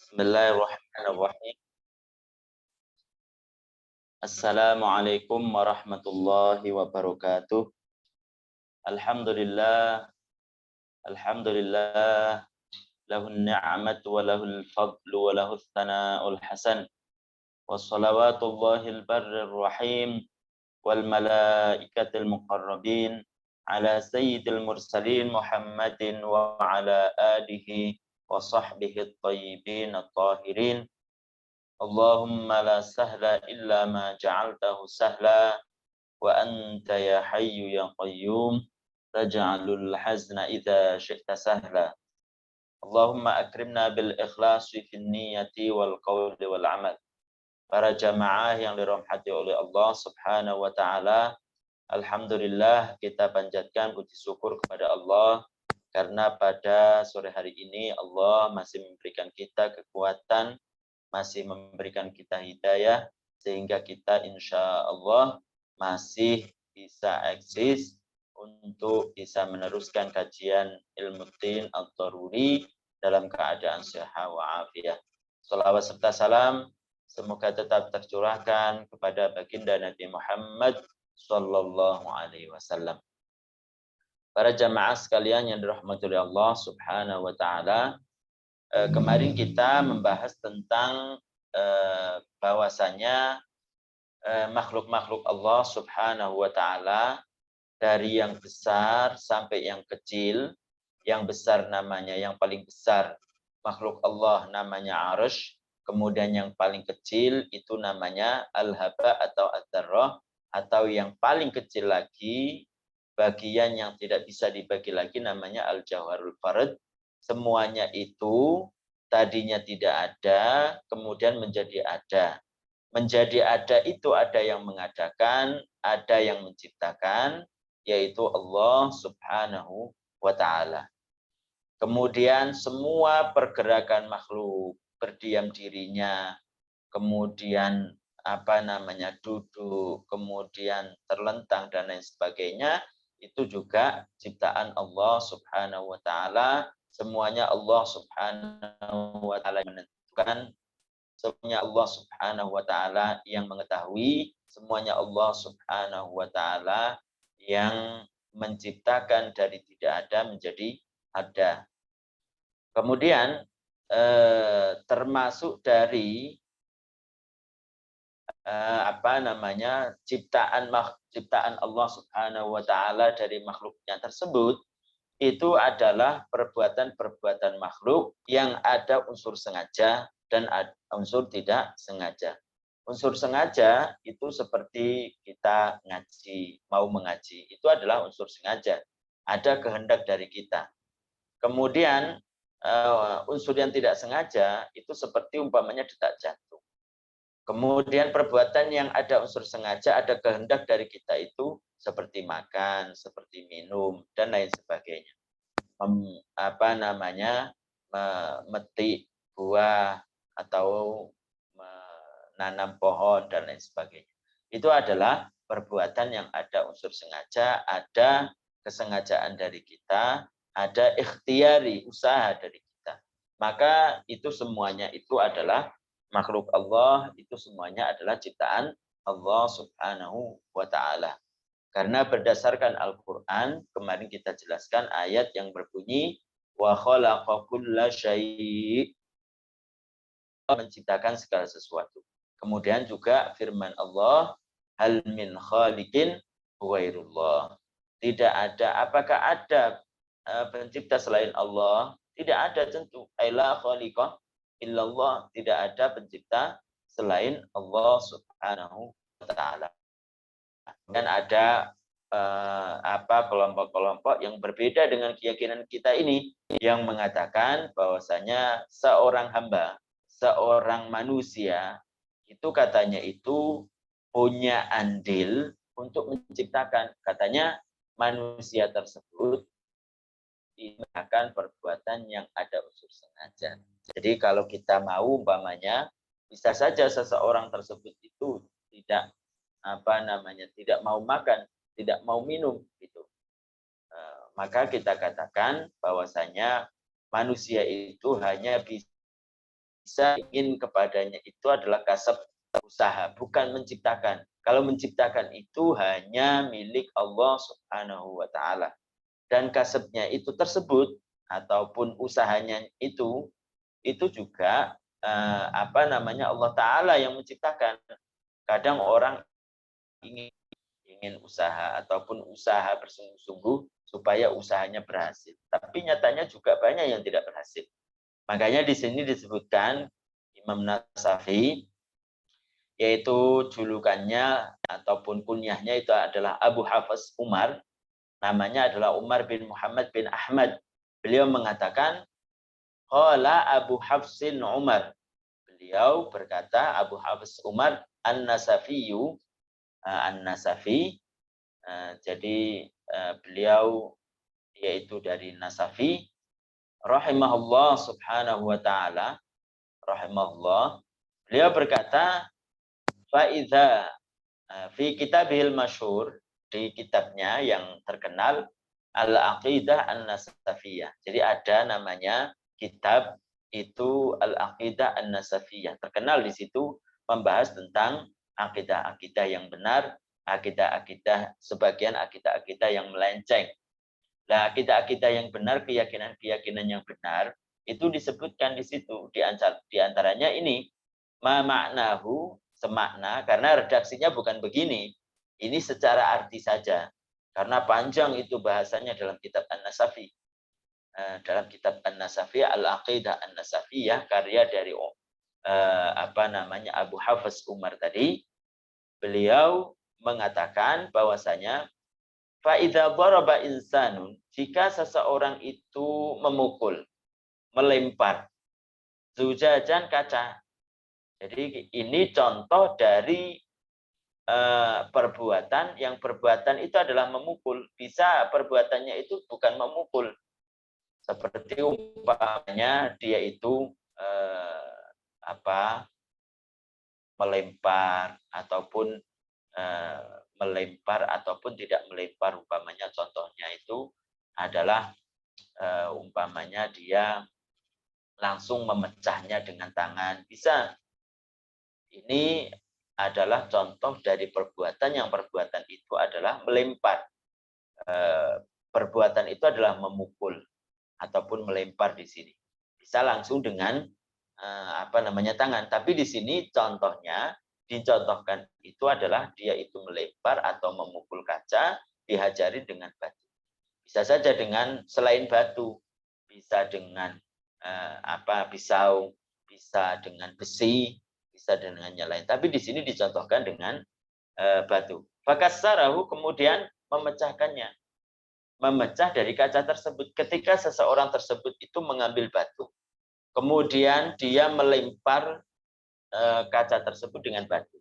Bismillahirrahmanirrahim. Assalamualaikum warahmatullahi wabarakatuh. Alhamdulillah, alhamdulillah, lahun ni'matu wa lahul fadlu wa lahus thana'ul hasan. Wassalawatullahil barrir rahim wal malaikatil muqarrabin ala sayyidil mursalin Muhammadin wa ala alihi wa sahbihi at-tayyibin at-tahirin. Allahumma la sahla illa ma ja'altahu sahla wa anta ya hayyu ya qayyum taj'alul hazna idza syi'ta sahla. Allahumma akrimna bil ikhlasi fin niyyati wal qawli wal amal. Para jamaah yang dirahmati oleh Allah Subhanahu wa taala, alhamdulillah kita panjatkan puji syukur kepada Allah karena pada sore hari ini Allah masih memberikan kita kekuatan, masih memberikan kita hidayah, sehingga kita insya Allah masih bisa eksis untuk bisa meneruskan kajian ilmu din al-daruri dalam keadaan sehat wa afiat. Salawat serta salam semoga tetap tercurahkan kepada baginda Nabi Muhammad sallallahu alaihi wasallam. Para jamaah sekalian yang dirahmati oleh Allah Subhanahu wa taala, kemarin kita membahas tentang bahwasanya makhluk-makhluk Allah Subhanahu wa taala dari yang besar sampai yang kecil. Yang besar namanya, yang paling besar makhluk Allah namanya Arsy, kemudian yang paling kecil itu namanya Al-Haba atau Ad-Darrah, atau yang paling kecil lagi bagian yang tidak bisa dibagi lagi namanya Al-Jawharul Fard. Semuanya itu tadinya tidak ada, kemudian menjadi ada. Menjadi ada itu ada yang mengadakan, ada yang menciptakan, yaitu Allah Subhanahu wa ta'ala. Kemudian semua pergerakan makhluk, berdiam dirinya, kemudian duduk, kemudian terlentang dan lain sebagainya, itu juga ciptaan Allah Subhanahu wa ta'ala. Semuanya Allah Subhanahu wa ta'ala menentukan, semuanya Allah Subhanahu wa ta'ala yang mengetahui, semuanya Allah Subhanahu wa ta'ala yang menciptakan dari tidak ada menjadi ada. Kemudian termasuk dari ciptaan Allah Subhanahu wa ta'ala dari makhluknya tersebut, itu adalah perbuatan-perbuatan makhluk yang ada unsur sengaja dan unsur tidak sengaja. Unsur sengaja itu seperti kita ngaji, mau mengaji, itu adalah unsur sengaja. Ada kehendak dari kita. Kemudian unsur yang tidak sengaja itu seperti umpamanya detak jantung. Kemudian perbuatan yang ada unsur sengaja, ada kehendak dari kita itu seperti makan, seperti minum, dan lain sebagainya. Memetik buah atau menanam pohon dan lain sebagainya. Itu adalah perbuatan yang ada unsur sengaja, ada kesengajaan dari kita, ada ikhtiari, usaha dari kita. Maka itu semuanya itu adalah makhluk Allah, itu semuanya adalah ciptaan Allah Subhanahu wa ta'ala. Karena berdasarkan Al-Quran, kemarin kita jelaskan ayat yang berbunyi, wa khalaqa kulla syai', menciptakan segala sesuatu. Kemudian juga firman Allah, hal min khaliqin ghairullah. Tidak ada, apakah ada pencipta selain Allah? Tidak ada tentu. Aila khaliqah illallah, tidak ada pencipta selain Allah Subhanahu wa ta'ala. Dan ada kelompok-kelompok yang berbeda dengan keyakinan kita ini, yang mengatakan bahwasanya seorang hamba, seorang manusia itu katanya itu punya andil untuk menciptakan. Katanya manusia tersebut melakukan perbuatan yang ada unsur sengaja. Jadi kalau kita mau umpamanya, bisa saja seseorang tersebut itu tidak tidak mau makan, tidak mau minum gitu. Maka kita katakan bahwasanya manusia itu hanya bisa bisa ingin kepadanya itu adalah kasab usaha, bukan menciptakan. Kalau menciptakan itu hanya milik Allah Subhanahu wa taala. Dan kasabnya itu tersebut ataupun usahanya itu juga Allah taala yang menciptakan. Kadang orang ingin usaha ataupun usaha bersungguh-sungguh supaya usahanya berhasil. Tapi nyatanya juga banyak yang tidak berhasil. Makanya di sini disebutkan Imam Nasafi, yaitu julukannya ataupun kunyahnya itu adalah Abu Hafiz Umar. Namanya adalah Umar bin Muhammad bin Ahmad. Beliau mengatakan, qala Abu Hafsin Umar. Beliau berkata, Abu Hafiz Umar An-Nasafiyu, An-Nasafi. Jadi beliau yaitu dari Nasafi, rahimahullah subhanahu wa ta'ala, rahimahullah. Beliau berkata, fa'idha fi kitabihil masyhur, di kitabnya yang terkenal, Al-Aqidah An-Nasafiyah. Jadi ada namanya kitab itu Al-Aqidah An-Nasafiyah. Terkenal di situ membahas tentang akidah-akidah yang benar, akidah-akidah, sebagian akidah-akidah yang melenceng. Nah, akidah-akidah yang benar, keyakinan-keyakinan yang benar, itu disebutkan di situ. Di antaranya ini, ma maknahu, semakna, karena redaksinya bukan begini. Ini secara arti saja. Karena panjang itu bahasanya dalam kitab An-Nasafi. Dalam kitab An-Nasafi, Al-Aqidah An-Nasafiyah, karya dari Abu Hafiz Umar tadi, beliau mengatakan bahwasanya fa'idha daraba insanun, jika seseorang itu memukul, melempar zujajan kaca. Jadi ini contoh dari perbuatan yang perbuatan itu adalah memukul. Bisa perbuatannya itu bukan memukul. Seperti umpamanya dia itu melempar ataupun melempar ataupun tidak melempar, umpamanya contohnya itu adalah umpamanya dia langsung memecahnya dengan tangan, bisa. Ini adalah contoh dari perbuatan yang perbuatan itu adalah melempar. Perbuatan itu adalah memukul ataupun melempar di sini. Bisa langsung dengan tangan. Tapi di sini contohnya dicontohkan itu adalah dia itu melempar atau memukul kaca, dihajari dengan batu. Bisa saja dengan selain batu, bisa dengan pisau, bisa dengan besi, bisa dengan yang lain. Tapi di sini dicontohkan dengan batu. Fakassarahu, kemudian memecahkannya. Memecah dari kaca tersebut. Ketika seseorang tersebut itu mengambil batu, kemudian dia melempar kaca tersebut dengan batu.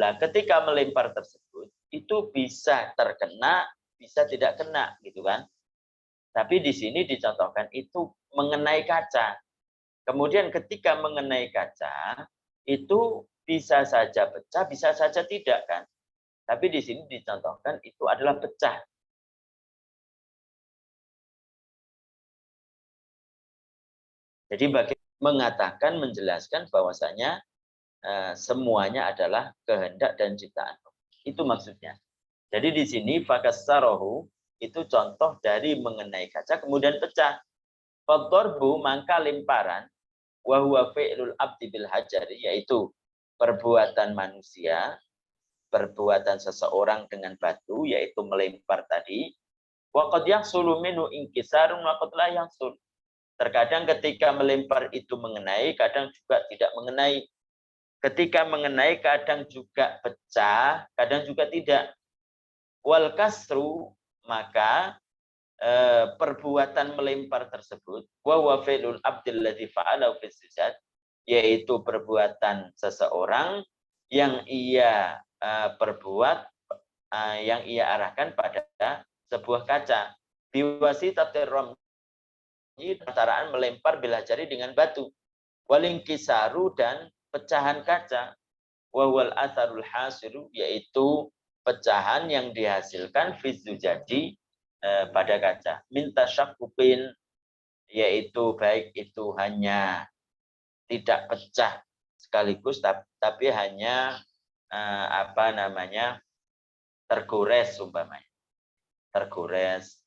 Nah, ketika melempar tersebut, itu bisa terkena, bisa tidak kena, gitu kan? Tapi di sini dicontohkan itu mengenai kaca. Kemudian ketika mengenai kaca, itu bisa saja pecah, bisa saja tidak, kan? Tapi di sini dicontohkan itu adalah pecah. Jadi mengatakan, menjelaskan bahwasanya semuanya adalah kehendak dan ciptaan. Itu maksudnya. Jadi di sini fakassarahu itu contoh dari mengenai kaca kemudian pecah. Fadharbu, maka lemparan, wa huwa fi'lul abdi bil hajari, yaitu perbuatan manusia, perbuatan seseorang dengan batu, yaitu melempar tadi. Wa qad yahsulu minhu inkisarun wa qad la yahsul. Terkadang ketika melempar itu mengenai, kadang juga tidak mengenai. Ketika mengenai, kadang juga pecah, kadang juga tidak. Wal kasru, maka perbuatan melempar tersebut, wa huwa fi'lul abdil ladzi fa'alahu fi sujud, yaitu perbuatan seseorang yang ia perbuat, yang ia arahkan pada sebuah kaca. Biwasitatir ram, antaraan melempar bila jari dengan batu. Walingkisaru, dan pecahan kaca. Wawal atharul hasiru, yaitu pecahan yang dihasilkan fizujadi pada kaca. Minta syakupin, yaitu baik itu hanya tidak pecah sekaligus, tapi hanya tergores umpamanya, tergores,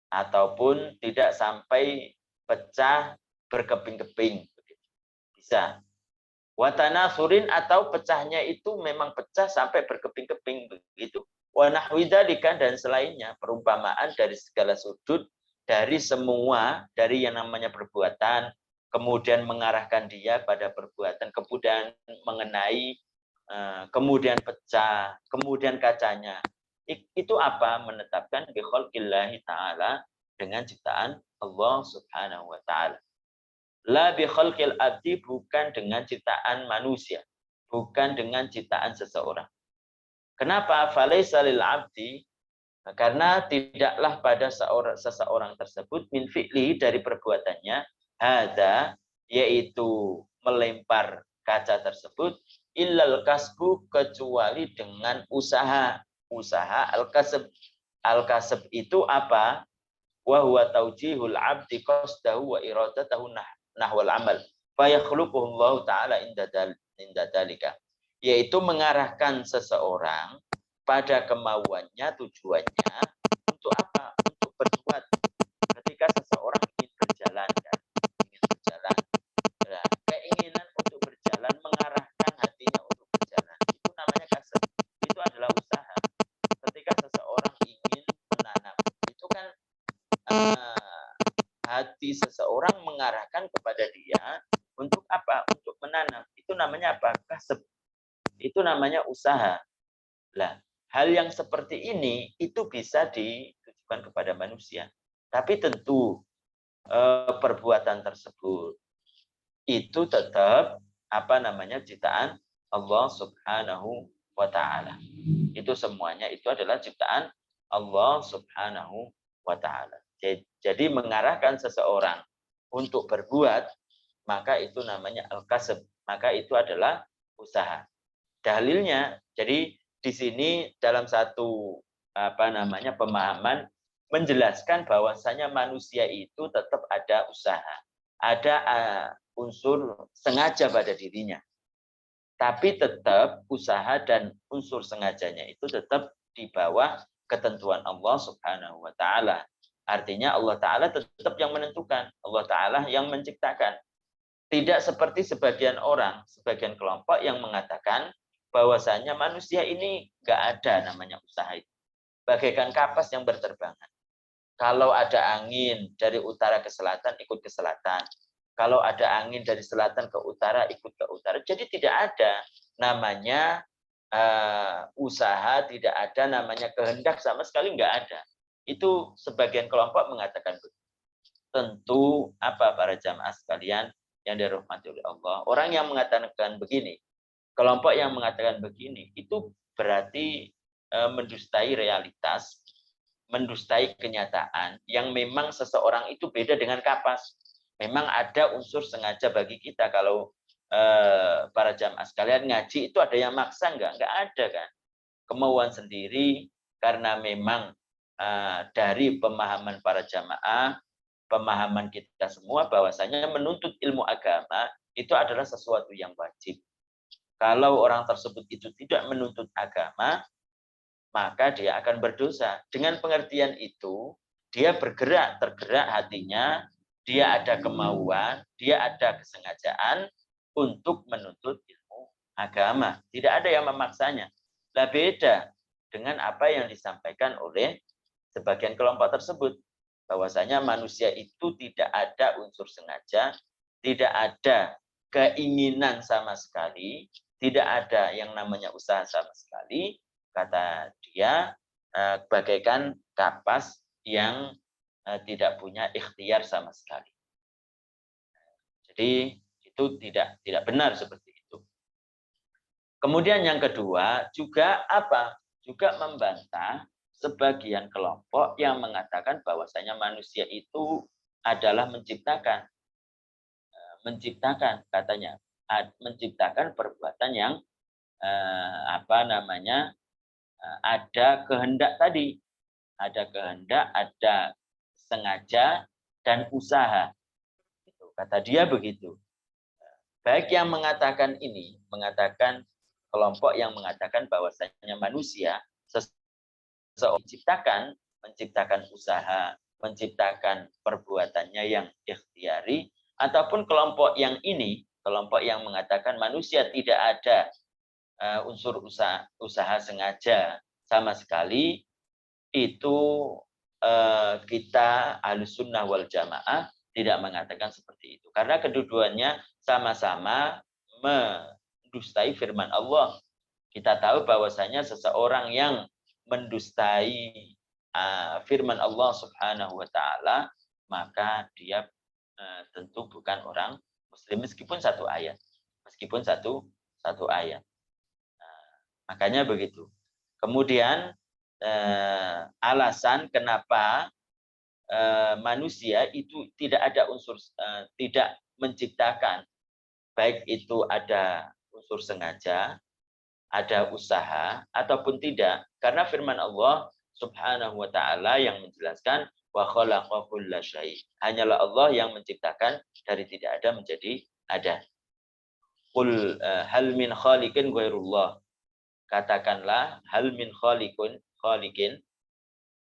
ataupun tidak sampai pecah berkeping-keping, bisa. Watana surin, atau pecahnya itu memang pecah sampai berkeping-keping begitu. Wanahwidalikan, dan selainnya, perumpamaan dari segala sudut, dari semua, dari yang namanya perbuatan, kemudian mengarahkan dia pada perbuatan, kemudian mengenai, kemudian pecah, kemudian kacanya. Itu apa? Menetapkan bi khalqillahi ta'ala, dengan ciptaan Allah Subhanahu wa ta'ala. La bi khalqil abdi, bukan dengan ciptaan manusia, bukan dengan ciptaan seseorang. Kenapa? Falaisa lil abdi, karena tidaklah pada seseorang tersebut min fi'li, dari perbuatannya, hadza, yaitu melempar kaca tersebut, illal kasbu, kecuali dengan usaha. Usaha al-kasb. Al-kasb itu apa? Wa huwa taujihul abdi qasdahu wa iradatahu nahwal amal. Fa yakhluquhullahu ta'ala inda dalika. Yaitu mengarahkan seseorang pada kemauannya, tujuannya untuk apa? Untuk berbuat. Ketika seseorang ingin berjalan, nah, keinginan untuk berjalan, mengarahkan hatinya untuk berjalan, itu namanya kasab. Itu adalah usaha. Ketika seseorang ingin menanam, itu kan hati seseorang mengarahkan kepada dia untuk apa? Untuk menanam. Itu namanya apa? Kasab. Itu namanya usaha. Lah, hal yang seperti ini itu bisa ditujukan kepada manusia. Tapi tentu perbuatan tersebut itu tetap ciptaan Allah Subhanahu wa ta'ala. Itu semuanya itu adalah ciptaan Allah Subhanahu wa ta'ala. Jadi mengarahkan seseorang untuk berbuat, maka itu namanya al-kasb, maka itu adalah usaha. Dalilnya, jadi di sini dalam satu pemahaman menjelaskan bahwasanya manusia itu tetap ada usaha, ada unsur sengaja pada dirinya. Tapi tetap usaha dan unsur sengajanya itu tetap di bawah ketentuan Allah Subhanahu wa ta'ala. Artinya Allah Ta'ala tetap yang menentukan, Allah Ta'ala yang menciptakan. Tidak seperti sebagian orang, sebagian kelompok yang mengatakan bahwasanya manusia ini nggak ada namanya usaha itu. Bagaikan kapas yang berterbangan. Kalau ada angin dari utara ke selatan, ikut ke selatan. Kalau ada angin dari selatan ke utara, ikut ke utara. Jadi tidak ada namanya usaha, tidak ada namanya kehendak, sama sekali nggak ada. Itu sebagian kelompok mengatakan begitu. Tentu para jamaah sekalian yang dirahmati oleh Allah, orang yang mengatakan begini, kelompok yang mengatakan begini, itu berarti mendustai realitas, mendustai kenyataan yang memang seseorang itu beda dengan kapas. Memang ada unsur sengaja bagi kita. Kalau para jamaah sekalian ngaji itu ada yang maksa nggak ada kan? Kemauan sendiri, karena memang dari pemahaman para jamaah, pemahaman kita semua bahwasanya menuntut ilmu agama itu adalah sesuatu yang wajib. Kalau orang tersebut itu tidak menuntut agama, maka dia akan berdosa. Dengan pengertian itu, dia tergerak hatinya, dia ada kemauan, dia ada kesengajaan untuk menuntut ilmu agama. Tidak ada yang memaksanya. Nah, beda dengan apa yang disampaikan oleh sebagian kelompok tersebut. Bahwasanya manusia itu tidak ada unsur sengaja, tidak ada keinginan sama sekali, tidak ada yang namanya usaha sama sekali. Kata dia, bagaikan kapas yang tidak punya ikhtiar sama sekali. Jadi itu tidak benar seperti itu. Kemudian yang kedua juga juga membantah sebagian kelompok yang mengatakan bahwasanya manusia itu adalah menciptakan katanya, menciptakan perbuatan yang ada kehendak tadi, ada kehendak, ada sengaja dan usaha. Kata dia begitu. Baik yang mengatakan ini, mengatakan kelompok yang mengatakan bahwasanya manusia menciptakan usaha, menciptakan perbuatannya yang ikhtiari, ataupun kelompok yang ini, kelompok yang mengatakan manusia tidak ada unsur usaha sengaja sama sekali, itu kita Ahlussunnah wal Jamaah tidak mengatakan seperti itu. Karena kedua-duanya sama-sama mendustai firman Allah. Kita tahu bahwasanya seseorang yang mendustai firman Allah Subhanahu wa taala, maka dia tentu bukan orang muslim meskipun satu ayat. Meskipun satu ayat. Makanya begitu. Kemudian alasan kenapa manusia itu tidak ada unsur tidak menciptakan, baik itu ada unsur sengaja, ada usaha ataupun tidak, karena firman Allah Subhanahu wa taala yang menjelaskan wa khalaqa kulla syai'. Hanyalah Allah yang menciptakan dari tidak ada menjadi ada. Qul hal min khaliqin ghairullah. Katakanlah hal min khaliqin,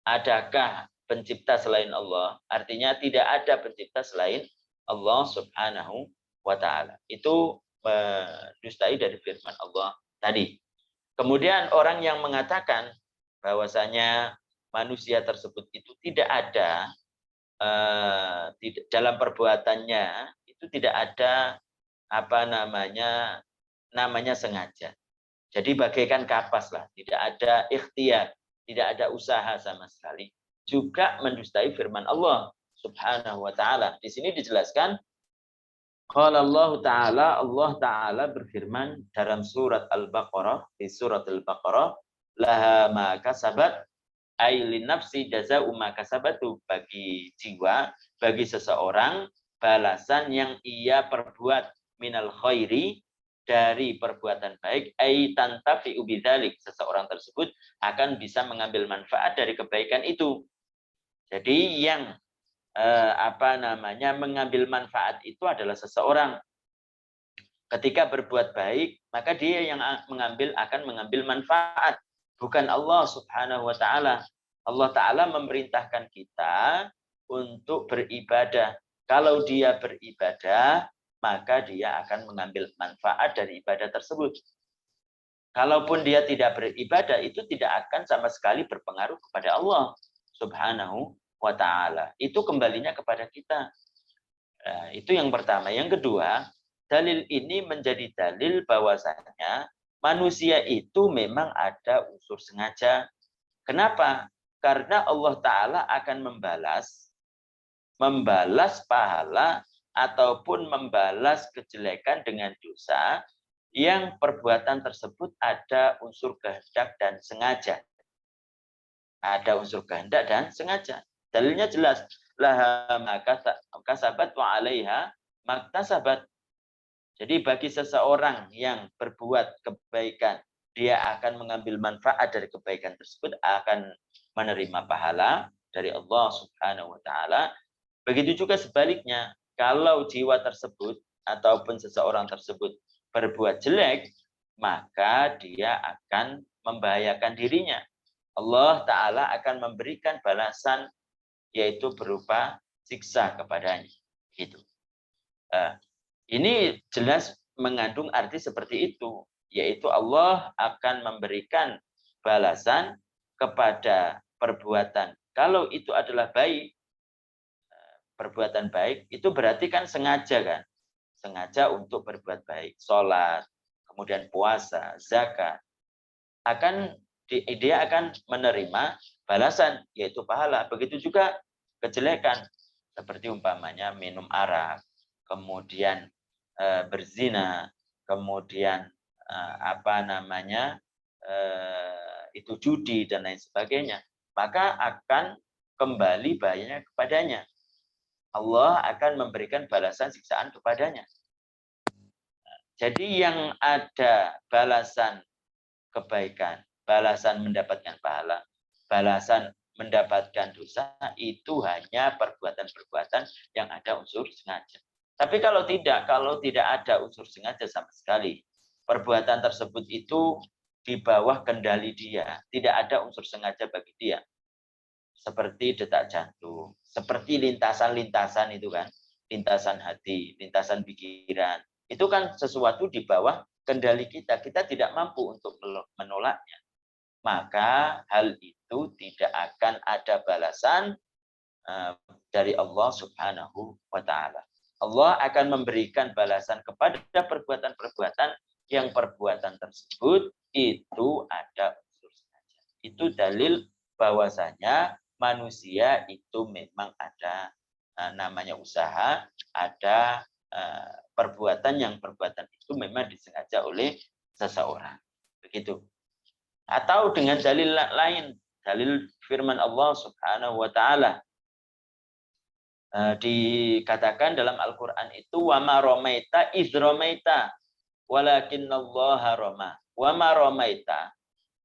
adakah pencipta selain Allah? Artinya tidak ada pencipta selain Allah Subhanahu wa taala. Itu mendustai dari firman Allah tadi. Kemudian orang yang mengatakan bahwasanya manusia tersebut itu tidak ada dalam perbuatannya itu tidak ada namanya sengaja. Jadi bagaikan kapas lah, tidak ada ikhtiar, tidak ada usaha sama sekali. Juga mendustai firman Allah Subhanahu wa taala. Di sini dijelaskan qala Allah taala berfirman dalam surat Al-Baqarah, di surat Al-Baqarah, laha ma kasabat ay linafsi jazaa'u ma kasabatu, bagi jiwa, bagi seseorang balasan yang ia perbuat minal khairi, dari perbuatan baik, ay tantafi'u bidzalik, seseorang tersebut akan bisa mengambil manfaat dari kebaikan itu. Jadi yang mengambil manfaat itu adalah seseorang. Ketika berbuat baik, maka dia yang akan mengambil manfaat, bukan Allah Subhanahu wa taala. Allah taala memerintahkan kita untuk beribadah. Kalau dia beribadah, maka dia akan mengambil manfaat dari ibadah tersebut. Kalaupun dia tidak beribadah, itu tidak akan sama sekali berpengaruh kepada Allah Subhanahu wa taala. Itu kembalinya kepada kita. Nah, itu yang pertama. Yang kedua, dalil ini menjadi dalil bahwasanya manusia itu memang ada unsur sengaja. Kenapa? Karena Allah taala akan membalas pahala ataupun membalas kejelekan dengan dosa yang perbuatan tersebut ada unsur kehendak dan sengaja. Ada unsur kehendak dan sengaja. Dalilnya jelas. Laha makasabat wa 'alaiha maktasabat. Jadi bagi seseorang yang berbuat kebaikan, dia akan mengambil manfaat dari kebaikan tersebut, akan menerima pahala dari Allah Subhanahu wa taala. Begitu juga sebaliknya, kalau jiwa tersebut ataupun seseorang tersebut berbuat jelek, maka dia akan membahayakan dirinya. Allah taala akan memberikan balasan, yaitu berupa siksa kepadanya. Gitu. Ini jelas mengandung arti seperti itu, yaitu Allah akan memberikan balasan kepada perbuatan. Kalau itu adalah baik, perbuatan baik, itu berarti kan sengaja kan? Sengaja untuk berbuat baik. Sholat, kemudian puasa, zakat. Dia akan menerima balasan, yaitu pahala. Begitu juga kejelekan, seperti umpamanya minum arak, kemudian berzina, kemudian itu judi dan lain sebagainya, maka akan kembali bahayanya kepadanya. Allah akan memberikan balasan siksaan kepadanya. Jadi yang ada balasan kebaikan, balasan mendapatkan pahala, balasan mendapatkan dosa, itu hanya perbuatan-perbuatan yang ada unsur sengaja. Tapi kalau tidak ada unsur sengaja sama sekali, perbuatan tersebut itu di bawah kendali dia, tidak ada unsur sengaja bagi dia. Seperti detak jantung, seperti lintasan-lintasan itu kan, lintasan hati, lintasan pikiran. Itu kan sesuatu di bawah kendali kita, kita tidak mampu untuk menolaknya. Maka hal itu tidak akan ada balasan dari Allah Subhanahu wa Ta'ala. Allah akan memberikan balasan kepada perbuatan-perbuatan yang perbuatan tersebut itu ada unsur sengaja. Itu dalil bahwasanya manusia itu memang ada namanya usaha, ada perbuatan yang perbuatan itu memang disengaja oleh seseorang. Begitu. Atau dengan dalil lain, dalil firman Allah Subhanahu wa Ta'ala. Dikatakan dalam Al-Quran itu wa ma romaita iz romaita walakinnallaha roma. Wa ma romaita,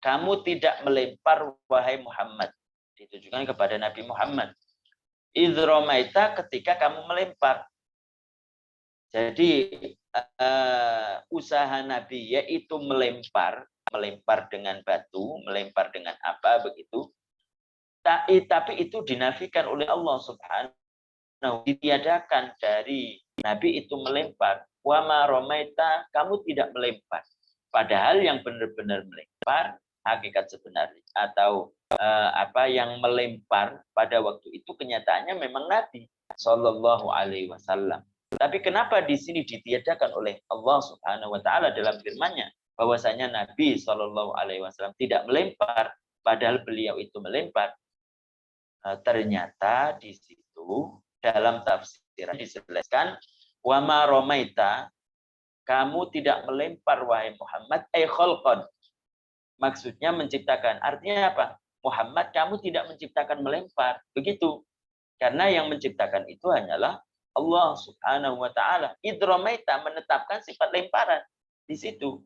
kamu tidak melempar wahai Muhammad. Ditujukan kepada Nabi Muhammad. Iz romaita, ketika kamu melempar. Jadi usaha Nabi yaitu melempar dengan batu, melempar dengan apa begitu. Tapi itu dinafikan oleh Allah Subhanahu. Nah, ditiadakan dari Nabi itu melempar. Wa ma romaita, kamu tidak melempar. Padahal yang benar-benar melempar, hakikat sebenarnya atau apa yang melempar pada waktu itu kenyataannya memang Nabi Shallallahu Alaihi Wasallam. Tapi kenapa di sini ditiadakan oleh Allah Subhanahu Wa Taala dalam firman-Nya bahwasanya Nabi Shallallahu Alaihi Wasallam tidak melempar, padahal beliau itu melempar. Ternyata di situ dalam tafsiran dijelaskan wa ma romaita, kamu tidak melempar wahai Muhammad ay khalqan, maksudnya menciptakan. Artinya apa? Muhammad, kamu tidak menciptakan melempar, begitu, karena yang menciptakan itu hanyalah Allah Subhanahu wa Ta'ala. Idromaita, menetapkan sifat lemparan di situ.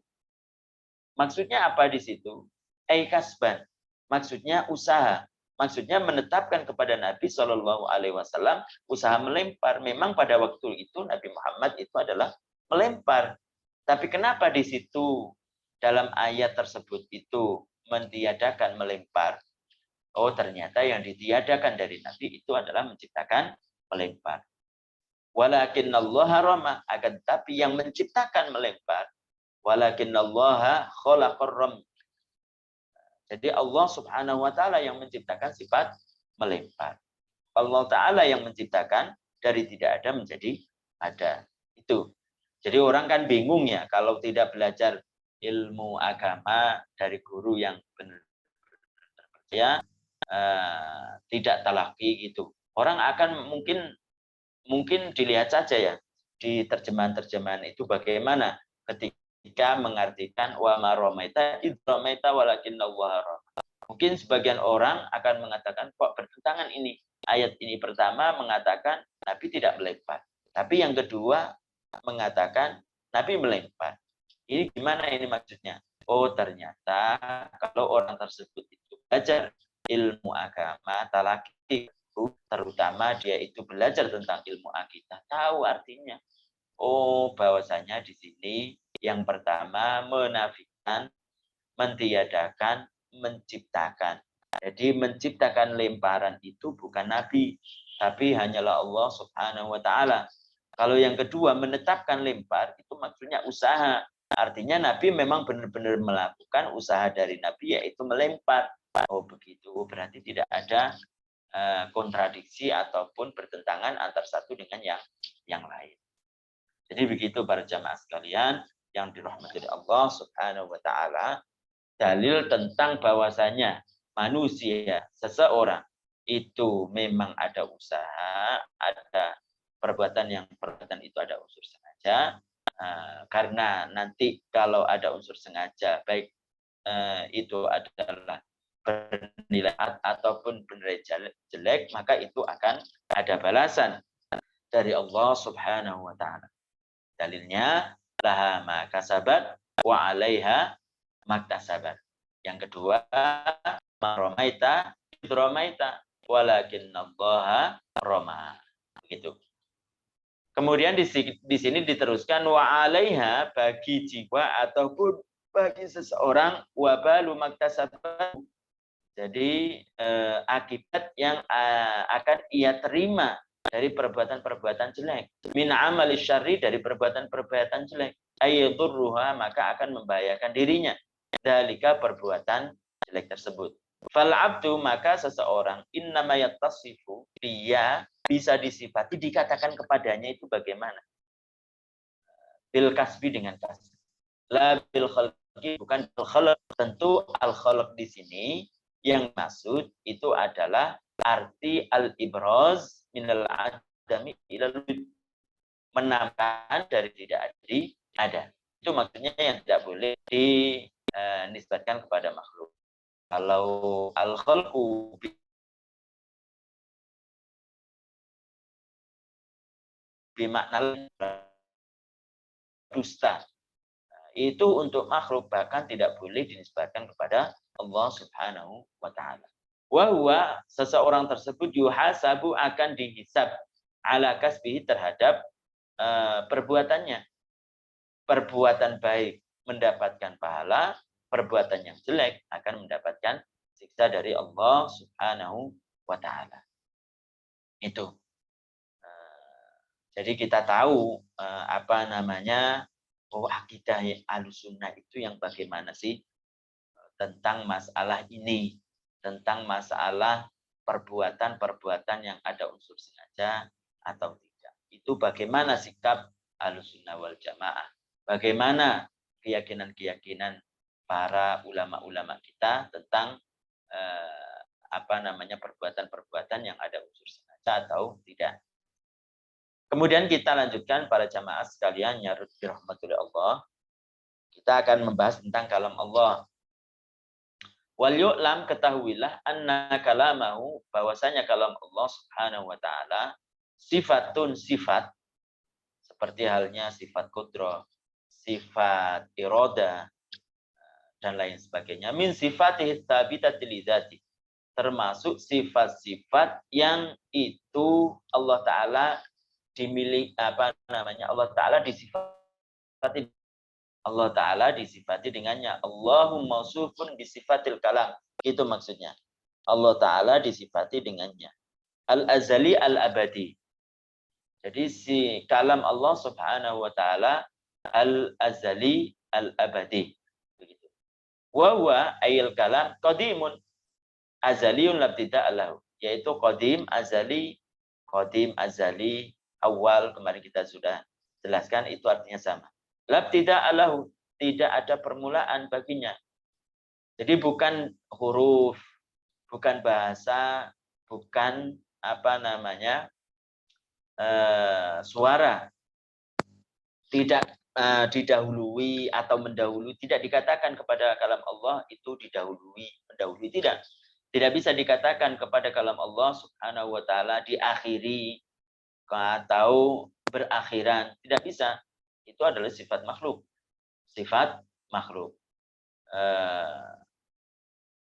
Maksudnya apa di situ? Ay kasban, maksudnya usaha. Maksudnya menetapkan kepada Nabi Shallallahu Alaihi Wasallam usaha melempar. Memang pada waktu itu Nabi Muhammad itu adalah melempar. Tapi kenapa di situ dalam ayat tersebut itu mentiadakan melempar? Oh, ternyata yang ditiadakan dari Nabi itu adalah menciptakan melempar. Walakinnallaha rama, akan tapi yang menciptakan melempar. Walakinnallaha khalaqar ram. Jadi Allah Subhanahu wa Ta'ala yang menciptakan sifat melempar. Allah Ta'ala yang menciptakan dari tidak ada menjadi ada. Itu. Jadi orang kan bingung ya kalau tidak belajar ilmu agama dari guru yang benar-benar terpercaya, tidak talaki gitu. Orang akan mungkin dilihat saja ya di terjemahan-terjemahan itu bagaimana ketika mengartikan wa ma romaita id romaita walakinnallaha rama. Mungkin sebagian orang akan mengatakan kok bertentangan ini. Ayat ini pertama mengatakan Nabi tidak melempar. Tapi yang kedua mengatakan Nabi melempar. Ini gimana ini maksudnya? Oh, ternyata kalau orang tersebut itu belajar ilmu agama, talaki, terutama dia itu belajar tentang ilmu akidah, tahu artinya. Oh, bahwasanya di sini yang pertama menafikan, mentiadakan, menciptakan. Jadi menciptakan lemparan itu bukan Nabi, tapi hanyalah Allah Subhanahu wa Ta'ala. Kalau yang kedua menetapkan lempar itu maksudnya usaha. Artinya Nabi memang benar-benar melakukan usaha dari Nabi yaitu melempar. Oh begitu, berarti tidak ada kontradiksi ataupun bertentangan antara satu dengan yang lain. Jadi begitu para jamaah sekalian yang dirahmati Allah Subhanahu wa Ta'ala, dalil tentang bahwasanya manusia, seseorang itu memang ada usaha, ada perbuatan itu ada unsur sengaja, karena nanti kalau ada unsur sengaja baik itu adalah bernilai ataupun bernilai jelek, maka itu akan ada balasan dari Allah Subhanahu wa Ta'ala. Dalilnya laha ma kasabat wa 'alaiha maktasabat. Yang kedua, maromaita idromaita walakinnallaha roma. Begitu. Kemudian di sini diteruskan wa 'alaiha, bagi jiwa ataupun bagi seseorang, wabalu maktasabat. Jadi akibat yang akan ia terima dari perbuatan-perbuatan jelek. Min amali syarri, dari perbuatan-perbuatan jelek. Ayyadurruha, maka akan membahayakan dirinya. Dalika, perbuatan jelek tersebut. Fal abdu, maka seseorang, innama yattasifu, dia bisa disifati, dikatakan kepadanya itu bagaimana? Bil kasbi, dengan kasbi. La bil khalqi, bukan bil khalq. Tentu al khalq di sini yang maksud itu adalah arti al-ibraz minal adami ilal wujud, menampakkan dari tidak ada. Itu maksudnya yang tidak boleh dinisbatkan kepada makhluk. Kalau al-khalqu bimakna dusta, itu untuk makhluk, bahkan tidak boleh dinisbatkan kepada Allah Subhanahu wa taala. Wa huwa, seseorang tersebut yuhasabu, akan dihisab, ala kasbihi, terhadap perbuatannya. Perbuatan baik mendapatkan pahala, perbuatan yang jelek akan mendapatkan siksa dari Allah Subhanahu wa taala. Itu. Jadi kita tahu apa namanya, bahwa akidah Ahlussunnah itu yang bagaimana sih tentang masalah ini, tentang masalah perbuatan-perbuatan yang ada unsur sengaja atau tidak. Itu bagaimana sikap Ahlussunnah wal Jamaah. Bagaimana keyakinan-keyakinan para ulama-ulama kita tentang apa namanya, perbuatan-perbuatan yang ada unsur sengaja atau tidak. Kemudian kita lanjutkan para jamaah sekalian yang dirahmati Allah. Kita akan membahas tentang kalam Allah. Wal yu'lam, ketahuilah, anna kalamahu, bahwasanya kalam Allah Subhanahu wa taala, sifatun, sifat, seperti halnya sifat qudrah, sifat iroda, dan lain sebagainya. Min sifatihi tsabitati li dzati, termasuk sifat-sifat yang itu Allah taala dimiliki, apa namanya, Allah taala disifati, Allah taala disifati dengannya. Allahumma mausufun bisifatil kalam, itu maksudnya. Allah taala disifati dengannya. Al-azali al-abadi. Jadi si kalam Allah Subhanahu wa taala al-azali al-abadi. Begitu. Wa huwa ayil kalam qadimun azaliyun labtida lahu, yaitu qadim azali, awal, kemarin kita sudah jelaskan, itu artinya sama. Labtida lahu, tidak ada permulaan baginya. Jadi bukan huruf, bukan bahasa, bukan apa namanya, suara, tidak didahului atau mendahului, tidak dikatakan kepada kalam Allah itu didahului, mendahului, tidak. Tidak bisa dikatakan kepada kalam Allah Subhanahu wa taala diakhiri atau berakhiran, tidak bisa. Itu adalah sifat makhluk. Sifat makhluk.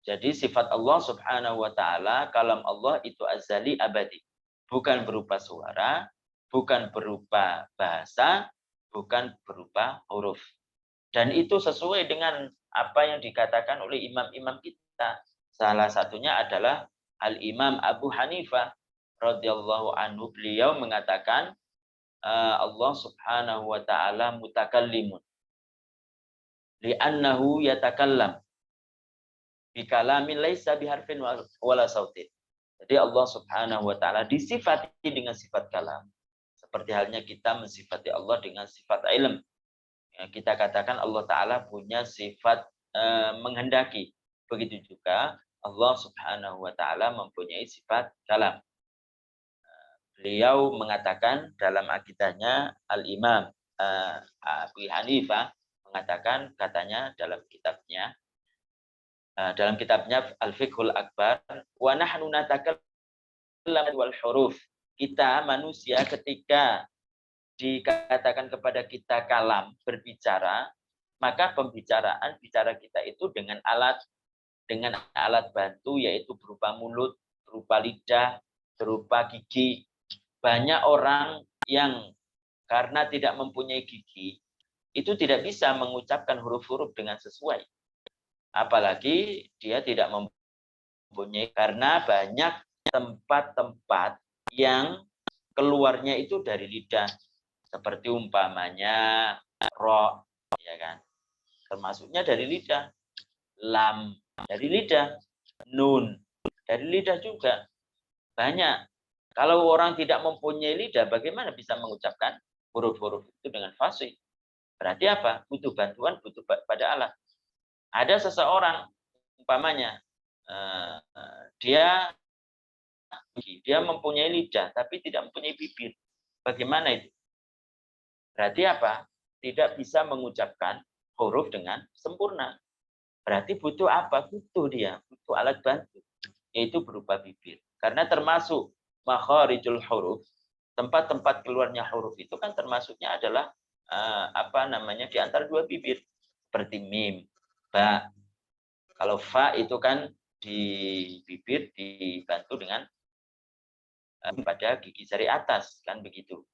Jadi sifat Allah Subhanahu wa taala, kalam Allah itu azali abadi. Bukan berupa suara, bukan berupa bahasa, bukan berupa huruf. Dan itu sesuai dengan apa yang dikatakan oleh imam-imam kita. Salah satunya adalah Al-Imam Abu Hanifah radhiyallahu anhu. Beliau mengatakan Allah Subhanahu wa taala mutakallimun li'annahu yatakallam bi kalamin laisa biharfin wala sautin. Jadi Allah Subhanahu wa taala disifati dengan sifat kalam. Seperti halnya kita mensifati Allah dengan sifat ilm. Kita katakan Allah taala punya sifat menghendaki. Begitu juga Allah Subhanahu wa taala mempunyai sifat kalam. Beliau mengatakan dalam akidahnya, Al-Imam Abu Hanifah mengatakan, katanya dalam kitabnya Al-Fiqhul Akbar, wa nahnu natakallam wal huruf. Kita manusia ketika dikatakan kepada kita kalam, berbicara, maka bicara kita itu dengan alat bantu, yaitu berupa mulut, berupa lidah, berupa gigi. Banyak orang yang karena tidak mempunyai gigi, itu tidak bisa mengucapkan huruf-huruf dengan sesuai. Apalagi dia tidak mempunyai, karena banyak tempat-tempat yang keluarnya itu dari lidah. Seperti umpamanya ro, ya kan? Termasuknya dari lidah. Lam dari lidah, nun dari lidah juga. Banyak. Kalau orang tidak mempunyai lidah, bagaimana bisa mengucapkan huruf-huruf itu dengan fasih? Berarti apa? Butuh bantuan, butuh pada alat. Ada seseorang, umpamanya, dia mempunyai lidah, tapi tidak mempunyai bibir. Bagaimana itu? Berarti apa? Tidak bisa mengucapkan huruf dengan sempurna. Berarti butuh apa? Butuh alat bantu, yaitu berupa bibir. Karena termasuk makharijul huruf, tempat-tempat keluarnya huruf itu kan termasuknya adalah di antara dua bibir, seperti mim, ba. Kalau fa itu kan di bibir dibantu dengan pada gigi jari atas, kan begitu.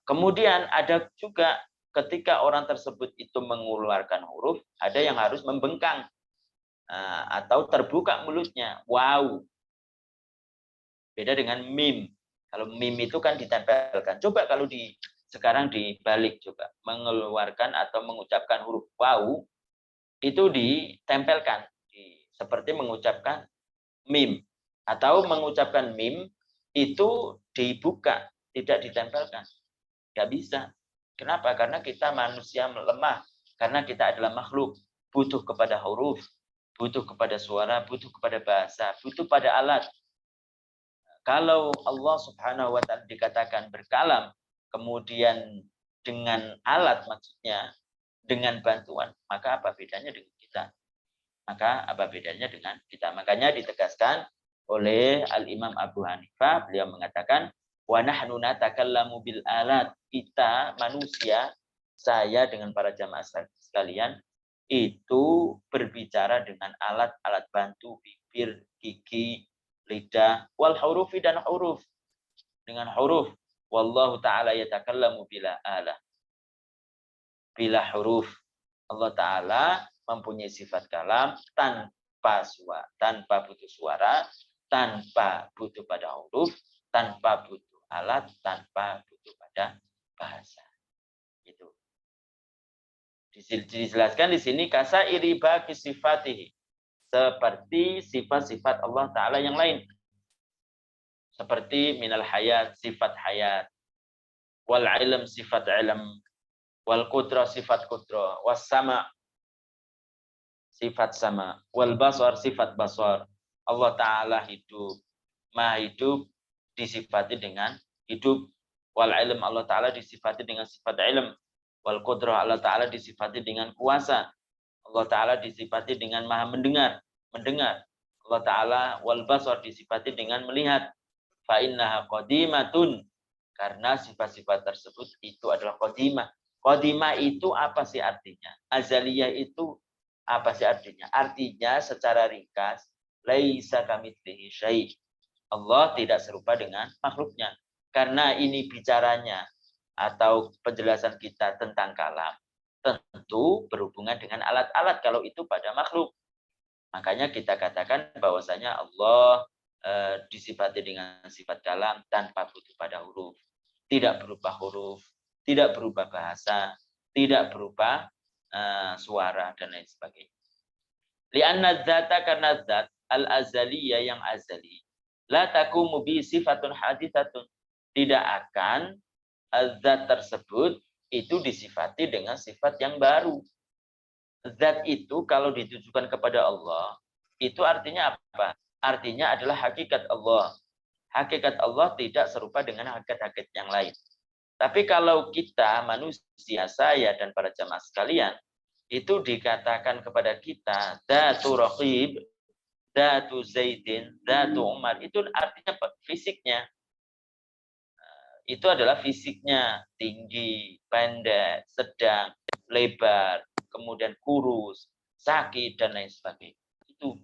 Kemudian ada juga ketika orang tersebut itu mengeluarkan huruf, ada yang harus membengkang atau terbuka mulutnya. Wow. Beda dengan mim. Kalau mim itu kan ditempelkan. Coba kalau sekarang dibalik coba, mengeluarkan atau mengucapkan huruf wow itu ditempelkan, seperti mengucapkan mim, atau mengucapkan mim itu dibuka, tidak ditempelkan. Nggak bisa. Kenapa? Karena kita manusia lemah. Karena kita adalah makhluk. Butuh kepada huruf, butuh kepada suara, butuh kepada bahasa, butuh pada alat. Kalau Allah Subhanahu wa Ta'ala dikatakan berkalam, kemudian dengan alat, maksudnya dengan bantuan, maka apa bedanya dengan kita? Maka apa bedanya dengan kita? Makanya ditegaskan oleh Al-Imam Abu Hanifah, beliau mengatakan, wa nahnu natakallamu bil alat. Kita manusia, saya dengan para jamaah sekalian, itu berbicara dengan alat-alat bantu, bibir, gigi, lidah, wal hurufi, dan huruf. Dengan huruf. Wallahu ta'ala yatakallamu bila alah. Bila huruf. Allah Ta'ala mempunyai sifat kalam tanpa suara, tanpa butuh suara, tanpa butuh pada huruf, tanpa butuh alat, tanpa butuh pada bahasa. Itu. Dijelaskan di sini kasa iriba kisifatihi, seperti sifat-sifat Allah Ta'ala yang lain. Seperti minal hayat, sifat hayat, wal ilm, sifat ilm, wal qudra, sifat qudra, was sama, sifat sama, wal basar, sifat basar. Allah Ta'ala hidup, maha hidup, disifati dengan hidup. Wal ilm, Allah Ta'ala disifati dengan sifat ilm. Wal qudrah, Allah Ta'ala disifati dengan kuasa. Allah Ta'ala disifati dengan maha mendengar. Allah Ta'ala wal basar disifati dengan melihat. Fa innaha qadimatun, karena sifat-sifat tersebut itu adalah qadimah. Qadimah itu apa sih artinya? Azaliyah itu apa sih artinya? Artinya secara ringkas, laisa kamitslihi syai'. Allah tidak serupa dengan makhluknya. Karena ini bicaranya atau penjelasan kita tentang kalam, tentu berhubungan dengan alat-alat kalau itu pada makhluk. Makanya kita katakan bahwasanya Allah disifati dengan sifat kalam tanpa butuh pada huruf. Tidak berupa huruf, tidak berupa bahasa, tidak berupa suara, dan lain sebagainya. Li'anna dzata, karena zat al-azaliyah yang azali, la takumu bi sifatun haditsatun, tidak akan zat tersebut itu disifati dengan sifat yang baru. Zat itu kalau ditujukan kepada Allah, itu artinya apa? Artinya adalah hakikat Allah. Hakikat Allah tidak serupa dengan hakikat-hakikat yang lain. Tapi kalau kita manusia, saya dan para jamaah sekalian, itu dikatakan kepada kita dzatu raqib, dzatu zaidin, dzatu umar, itu artinya fisiknya. Itu adalah fisiknya, tinggi, pendek, sedang, lebar, kemudian kurus, sakit, dan lain sebagainya. Itu.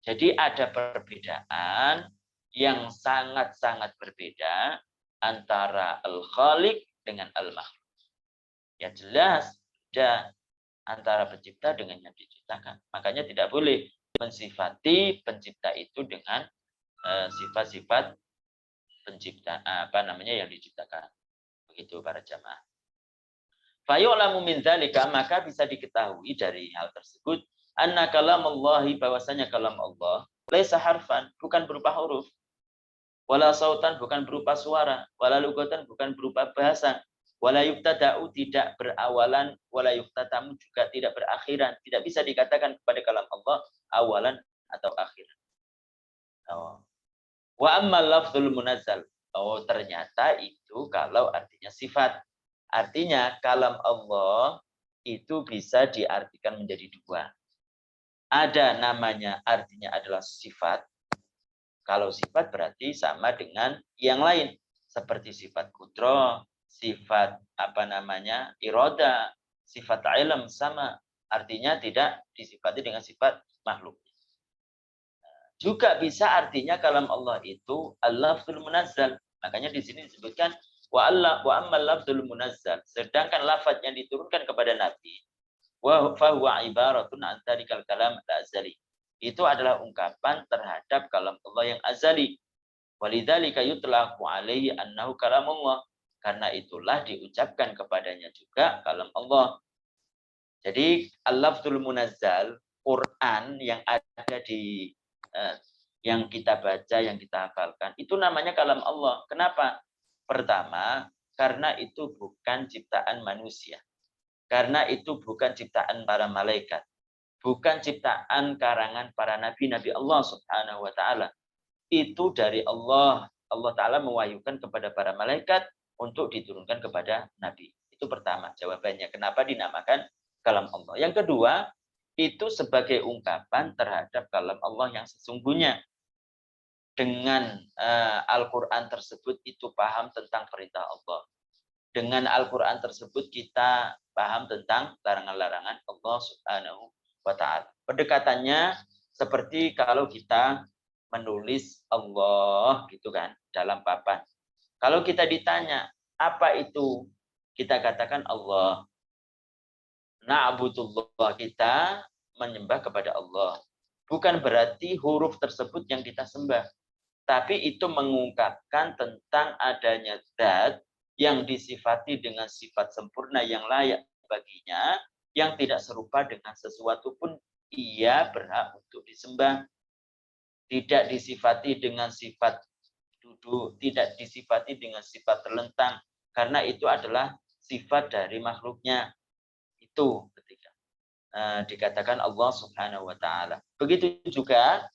Jadi ada perbedaan yang sangat-sangat berbeda antara al-khaliq dengan al-makhluk. Ya jelas ada antara pencipta dengan yang diciptakan. Makanya tidak boleh mensifati pencipta itu dengan sifat-sifat pencipta yang diciptakan. Begitu para jamaah. Fayu'lamu min dzalika, maka bisa diketahui dari hal tersebut anna kalamallahi, bahwasanya kalam Allah laisa harfan, bukan berupa huruf, wala sautan, bukan berupa suara, wala lugatan, bukan berupa bahasa, wala yuktada'u, tidak berawalan, wala yuktatamu, juga tidak berakhiran. Tidak bisa dikatakan kepada kalam Allah awalan atau akhiran. Oh. Wa ammal lafzul munazzal. Oh, ternyata itu kalau artinya sifat. Artinya kalam Allah itu bisa diartikan menjadi dua. Ada namanya artinya adalah sifat. Kalau sifat berarti sama dengan yang lain. Seperti sifat kudro, sifat iroda, sifat ilm, sama. Artinya tidak disifati dengan sifat makhluk. Juga bisa artinya kalam Allah itu al-lafzul munazzal. Makanya di sini disebutkan wa ammal lafzul munazzal. Sedangkan lafaz yang diturunkan kepada Nabi wa huwa ibaratun an tarikal kalam al-azali. Itu adalah ungkapan terhadap kalam Allah yang azali. Walidzalika yutlaqu alaihi annahu kalamullah. Karena itulah diucapkan kepadanya juga kalam Allah. Jadi al-lafzul munazzal, Quran yang ada di yang kita baca, yang kita hafalkan, itu namanya kalam Allah. Kenapa? Pertama, karena itu bukan ciptaan manusia. Karena itu bukan ciptaan para malaikat. Bukan ciptaan karangan para nabi-nabi Allah Subhanahu wa taala. Itu dari Allah. Allah taala mewahyukan kepada para malaikat untuk diturunkan kepada nabi. Itu pertama jawabannya. Kenapa dinamakan kalam Allah? Yang kedua, itu sebagai ungkapan terhadap kalam Allah yang sesungguhnya. Dengan Al-Quran tersebut itu paham tentang perintah Allah. Dengan Al-Quran tersebut kita paham tentang larangan-larangan Allah Subhanahu wa ta'ala. Pendekatannya seperti kalau kita menulis Allah gitu kan dalam papan. Kalau kita ditanya apa itu, kita katakan Allah. Na'budullah, kita menyembah kepada Allah. Bukan berarti huruf tersebut yang kita sembah. Tapi itu mengungkapkan tentang adanya zat yang disifati dengan sifat sempurna yang layak baginya, yang tidak serupa dengan sesuatu pun ia berhak untuk disembah. Tidak disifati dengan sifat duduk, tidak disifati dengan sifat terlentang, karena itu adalah sifat dari makhluknya. Itu ketika dikatakan Allah Subhanahu wa taala. Begitu juga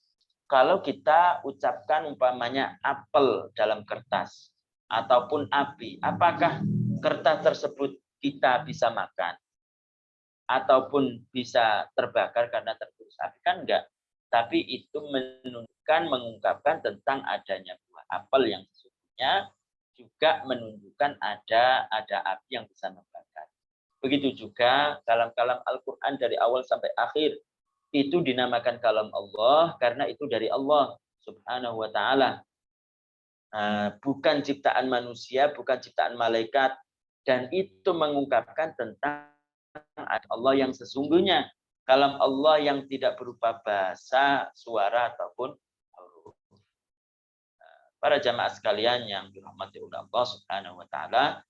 kalau kita ucapkan umpamanya apel dalam kertas ataupun api, apakah kertas tersebut kita bisa makan ataupun bisa terbakar karena tertulis api? Kan enggak. Tapi itu menunjukkan, mengungkapkan tentang adanya buah apel yang sesungguhnya, juga menunjukkan ada api yang bisa membakar. Begitu juga kalam-kalam Al-Quran dari awal sampai akhir. Itu dinamakan kalam Allah karena itu dari Allah Subhanahu wa ta'ala. Bukan ciptaan manusia, bukan ciptaan malaikat. Dan itu mengungkapkan tentang Allah yang sesungguhnya. Kalam Allah yang tidak berupa bahasa, suara, ataupun huruf. Para jamaah sekalian yang dirahmati oleh Allah Subhanahu wa ta'ala,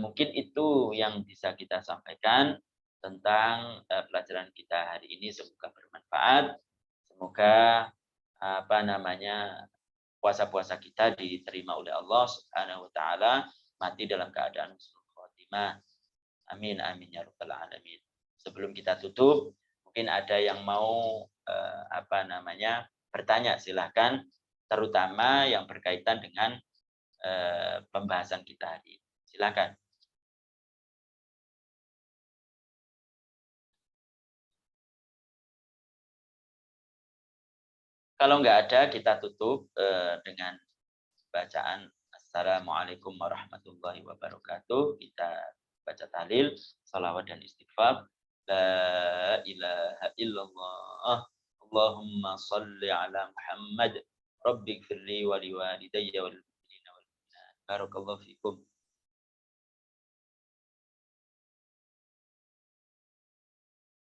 mungkin itu yang bisa kita sampaikan tentang pelajaran kita hari ini. Semoga bermanfaat. Semoga puasa-puasa kita diterima oleh Allah Subhanahu wa taala, mati dalam keadaan husnul khotimah. Amin amin ya rabbal alamin. Sebelum kita tutup, mungkin ada yang mau bertanya, silahkan, terutama yang berkaitan dengan pembahasan kita hari ini. Silakan. Kalau nggak ada, kita tutup dengan bacaan Assalamualaikum warahmatullahi wabarakatuh. Kita baca tahlil, salawat dan istighfar. La ilaha illallah. Allahumma salli ala Muhammad. Rabbighfirli wa liwalidayya wal mu'minina wal mu'minat. Barakallahu fikum.